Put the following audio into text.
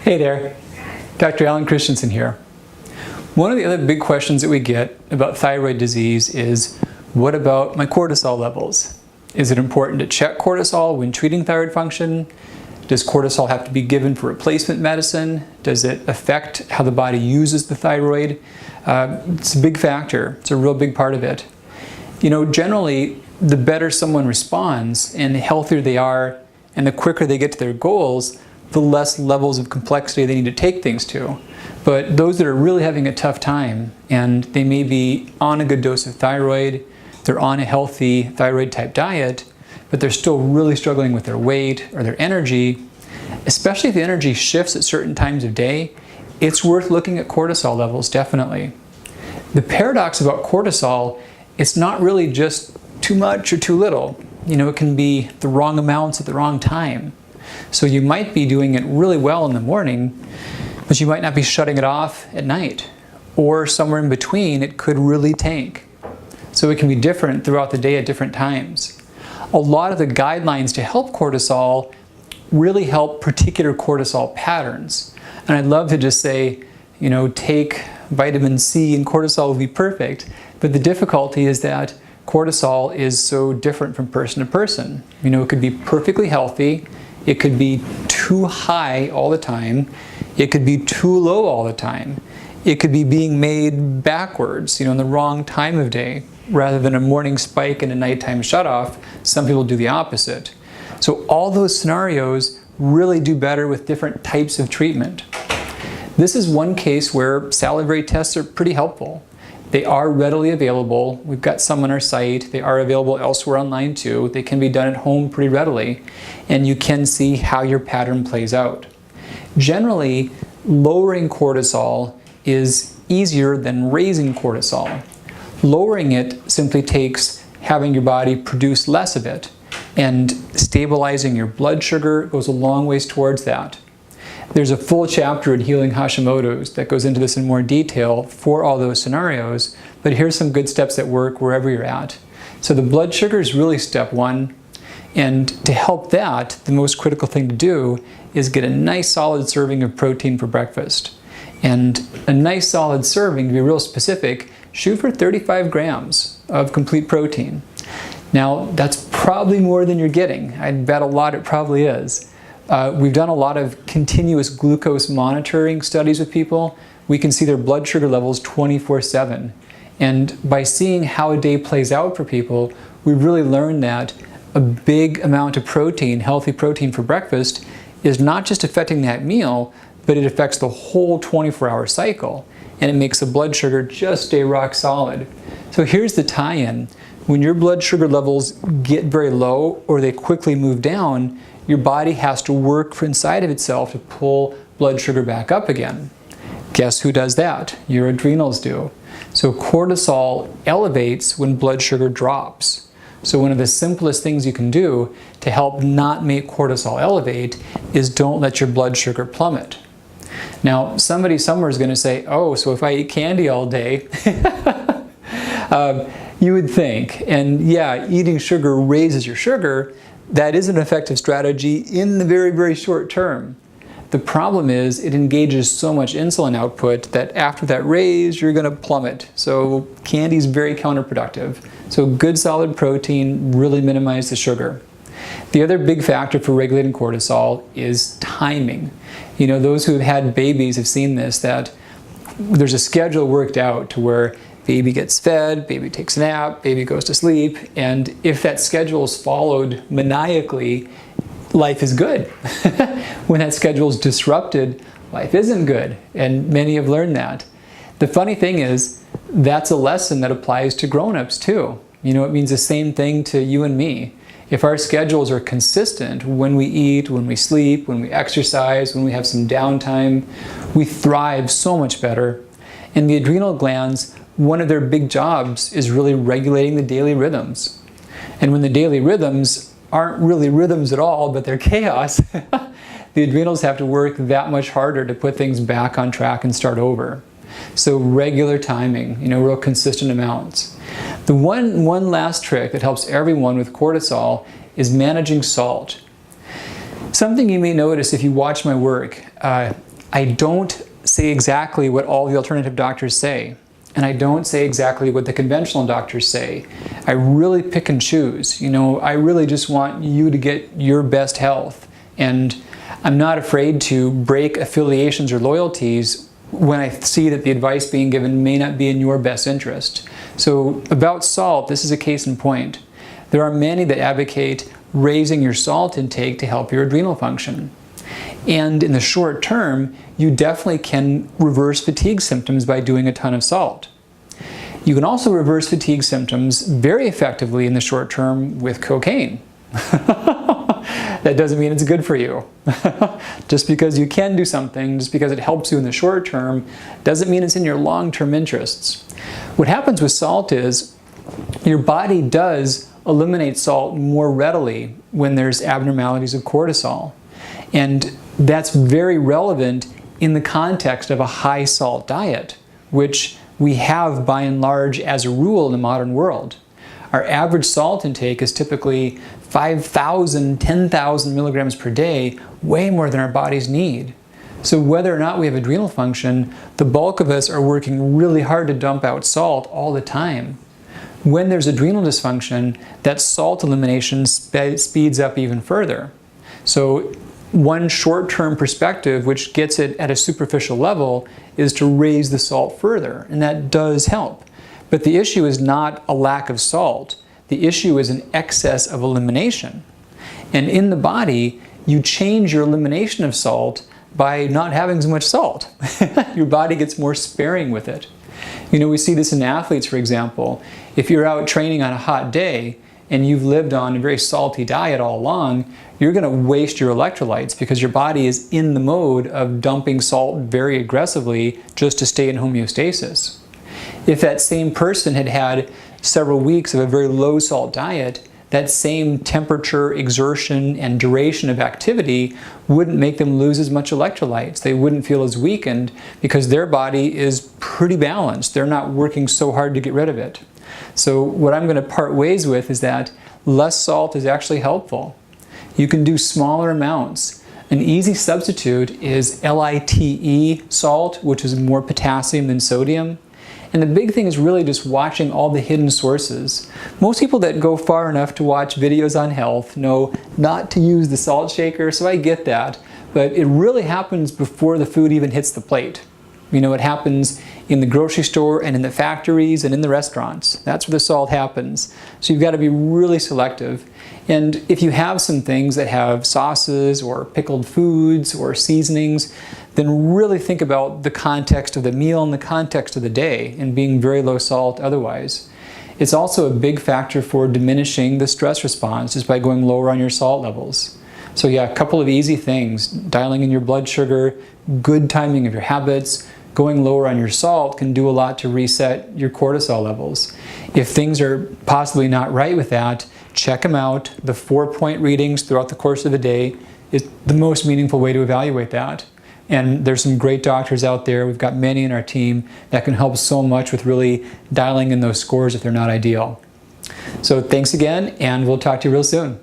Hey there, Dr. Christianson here. One of the other big questions that we get about thyroid disease is, what about my cortisol levels? Is it important to check cortisol when treating thyroid function? Does cortisol have to be given for replacement medicine? Does it affect how the body uses the thyroid? It's a big factor. It's a real big part of it. You know, generally, the better someone responds and the healthier they are and the quicker they get to their goals, the less levels of complexity they need to take things to. But those that are really having a tough time and they may be on a good dose of thyroid, they're on a healthy thyroid type diet, but they're still really struggling with their weight or their energy, especially if the energy shifts at certain times of day, it's worth looking at cortisol levels, definitely. The paradox about cortisol, it's not really just too much or too little. You know, it can be the wrong amounts at the wrong time. So you might be doing it really well in the morning, but you might not be shutting it off at night. Or somewhere in between, it could really tank. So it can be different throughout the day at different times. A lot of the guidelines to help cortisol really help particular cortisol patterns. And I'd love to just say, you know, take vitamin C and cortisol will be perfect. But the difficulty is that cortisol is so different from person to person. You know, it could be perfectly healthy. It could be too high all the time. It could be too low all the time. It could be being made backwards, you know, in the wrong time of day. Rather than a morning spike and a nighttime shutoff, some people do the opposite. So all those scenarios really do better with different types of treatment. This is one case where salivary tests are pretty helpful. They are readily available. We've got some on our site. They are available elsewhere online too. They can be done at home pretty readily, and you can see how your pattern plays out. Generally, lowering cortisol is easier than raising cortisol. Lowering it simply takes having your body produce less of it, and stabilizing your blood sugar goes a long ways towards that. There's a full chapter in Healing Hashimoto's that goes into this in more detail for all those scenarios, but here's some good steps that work wherever you're at. So the blood sugar is really step one, and to help that, the most critical thing to do is get a nice solid serving of protein for breakfast. And a nice solid serving, to be real specific, shoot for 35 grams of complete protein. Now, that's probably more than you're getting. I'd bet a lot it probably is. We've done a lot of continuous glucose monitoring studies with people. We can see their blood sugar levels 24/7. And by seeing how a day plays out for people, we've really learned that a big amount of protein, healthy protein for breakfast, is not just affecting that meal, but it affects the whole 24-hour cycle. And it makes the blood sugar just stay rock solid. So here's the tie-in. When your blood sugar levels get very low or they quickly move down, your body has to work for inside of itself to pull blood sugar back up again. Guess who does that? Your adrenals do. So cortisol elevates when blood sugar drops. So one of the simplest things you can do to help not make cortisol elevate is don't let your blood sugar plummet. Now, somebody somewhere is going to say, oh, so if I eat candy all day, you would think, and yeah, eating sugar raises your sugar. That is an effective strategy in the very, very short term. The problem is it engages so much insulin output that after that raise, you're going to plummet. So candy is very counterproductive. So good solid protein really minimizes the sugar. The other big factor for regulating cortisol is timing. You know, those who have had babies have seen this, that there's a schedule worked out to where baby gets fed, baby takes a nap, baby goes to sleep, and if that schedule is followed maniacally, life is good. When that schedule is disrupted, life isn't good, and many have learned that. The funny thing is, that's a lesson that applies to grown-ups too. You know, it means the same thing to you and me. If our schedules are consistent when we eat, when we sleep, when we exercise, when we have some downtime, we thrive so much better. And the adrenal glands, one of their big jobs is really regulating the daily rhythms. And when the daily rhythms aren't really rhythms at all, but they're chaos, the adrenals have to work that much harder to put things back on track and start over. So regular timing, you know, real consistent amounts. The one last trick that helps everyone with cortisol is managing salt. Something you may notice if you watch my work, I don't say exactly what all the alternative doctors say, and I don't say exactly what the conventional doctors say. I really pick and choose. I really just want you to get your best health, and I'm not afraid to break affiliations or loyalties when I see that the advice being given may not be in your best interest. So about salt, this is a case in point. There are many that advocate raising your salt intake to help your adrenal function. And in the short term, you definitely can reverse fatigue symptoms by doing a ton of salt. You can also reverse fatigue symptoms very effectively in the short term with cocaine. That doesn't mean it's good for you. Just because you can do something, just because it helps you in the short term, doesn't mean it's in your long-term interests. What happens with salt is your body does eliminate salt more readily when there's abnormalities of cortisol. And that's very relevant in the context of a high salt diet, which we have by and large as a rule in the modern world. Our average salt intake is typically 5,000, 10,000 milligrams per day, way more than our bodies need. So whether or not we have adrenal function, the bulk of us are working really hard to dump out salt all the time. When there's adrenal dysfunction, that salt elimination speeds up even further. So one short-term perspective, which gets it at a superficial level, is to raise the salt further, and that does help. But the issue is not a lack of salt. The issue is an excess of elimination. And in the body, you change your elimination of salt by not having as much salt. Your body gets more sparing with it. We see this in athletes, for example. If you're out training on a hot day and you've lived on a very salty diet all along, you're going to waste your electrolytes because your body is in the mode of dumping salt very aggressively just to stay in homeostasis. If that same person had had several weeks of a very low salt diet, that same temperature, exertion, and duration of activity wouldn't make them lose as much electrolytes. They wouldn't feel as weakened because their body is pretty balanced. They're not working so hard to get rid of it. So what I'm going to part ways with is that less salt is actually helpful. You can do smaller amounts. An easy substitute is LITE salt, which is more potassium than sodium. And the big thing is really just watching all the hidden sources. Most people that go far enough to watch videos on health know not to use the salt shaker, so I get that. But it really happens before the food even hits the plate. It happens in the grocery store and in the factories and in the restaurants. That's where the salt happens. So you've got to be really selective. And if you have some things that have sauces or pickled foods or seasonings, then really think about the context of the meal and the context of the day and being very low salt otherwise. It's also a big factor for diminishing the stress response just by going lower on your salt levels. So yeah, a couple of easy things: dialing in your blood sugar, good timing of your habits, going lower on your salt can do a lot to reset your cortisol levels. If things are possibly not right with that, check them out. The 4-point readings throughout the course of the day is the most meaningful way to evaluate that. And there's some great doctors out there. We've got many in our team that can help so much with really dialing in those scores if they're not ideal. So thanks again, and we'll talk to you real soon.